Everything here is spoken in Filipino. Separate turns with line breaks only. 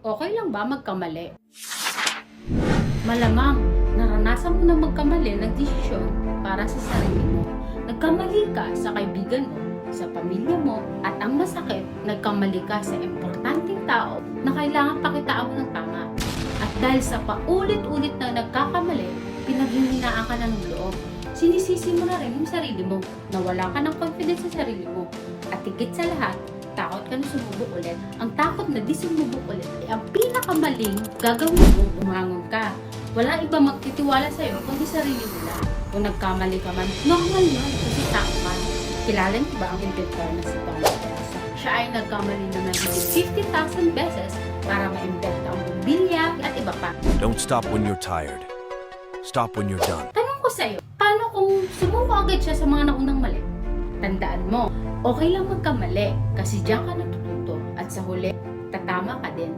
Okay lang ba magkamali? Malamang, naranasan mo na magkamali ng desisyon para sa sarili mo. Nagkamali ka sa kaibigan mo, sa pamilya mo, at ang masakit, nagkamali ka sa importanteng tao na kailangan pakitaan mo ng tama. At dahil sa paulit-ulit na nagkakamali, pinaghihinaan ka na ng loob. Sinisisi mo na rin yung sarili mo, na wala ka ng confidence sa sarili mo. At higit sa lahat, takot ka na sumubok ulit. Ang takot na di sumubok ulit ay ang pinakamaling gagawin mo, umangon ka. Wala iba magtitiwala sa'yo kundi sarili mo lang. Kung nagkamali ka man, normal yun kasi tao ka. Kilala niyo ba ang inventor na si Thomas Edison? Siya ay nagkamali na ng 50,000 beses para ma-inventa ang bombilya at iba pa.
Don't stop when you're tired. Stop when you're done.
Tanong ko sa'yo, paano kung sumuko agad siya sa mga naunang mali? Tandaan mo, okay lang magkamali kasi diyan ka natututo at sa huli, tatama ka din.